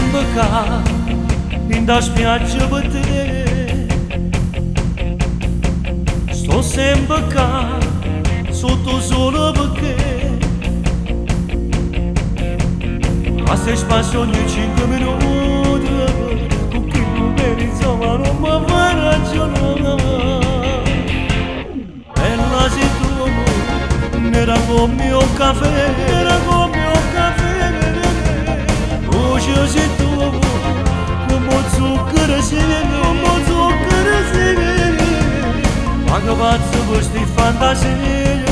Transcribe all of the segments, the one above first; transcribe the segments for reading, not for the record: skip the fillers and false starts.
sempre qua in da spiaggia per te, sto sempre qua sotto sole perché, ma se spazio ogni 5 minuti con chi numeri insomma non mi fa ragionare. Bella sei tu, nera come mio caffè, nera come mio caffè, voce sei tu, come zucchero sei, come zucchero sei, ma che pazzo questi fantasie,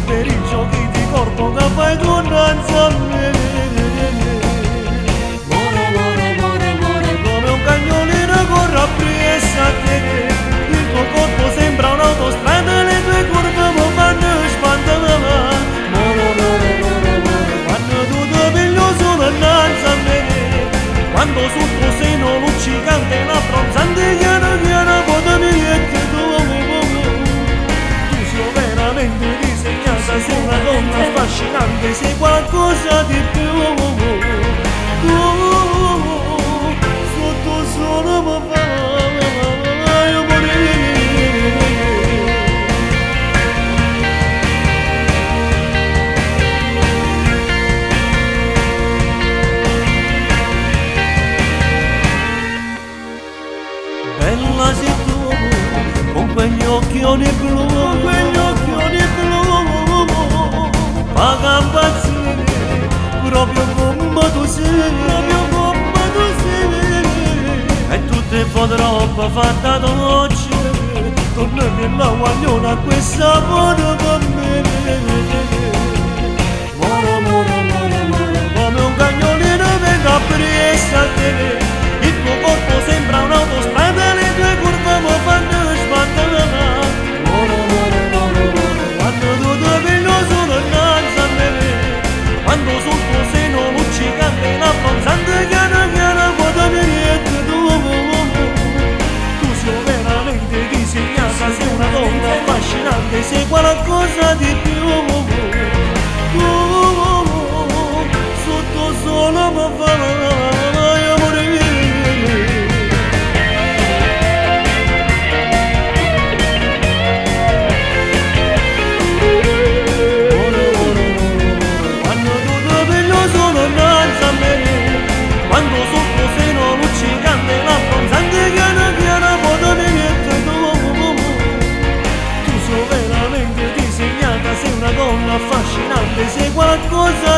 per i giochi di corpo che fai tu innanzi a me. Come un cagnolino corre appresso a te, il tuo corpo sembra un'autostrada, le tue curve mi fanno spantare. Quando tu ti piglio solo innanzi a me, quando sul tuo seno luccicante e l'abbronzante chiara chiara potami niente tu. Tu sei veramente disegnata, sei una donna affascinante, sei qualcosa di più. Sotto solo mi fai morire. Bella sei tu, con quegli occhioni blu, con quegli occhioni blu, paga impazzire, proprio come tu sei, proprio come tu sei. E tutte foto roba fatta dolce, tornami alla guagliona a questa foto con me. Come un cagnolino venga presso a te, il tuo corpo sembra un'autostrada, le tue curve mi fanno spantare. Quando tu ti piglio solo innanzi a me, quando sul tuo seno luccicante e l'abbronzante chiara chiara potami niente tu. Tu sei veramente disegnata, sei una donna affascinante, sei qualcosa di più. Sotto solo mi fai morire. Quando sul tuo seno luccicante e l'abbronzante chiara chiara potami niente tu. Tu sei veramente disegnata, sei una donna affascinante, sei qualcosa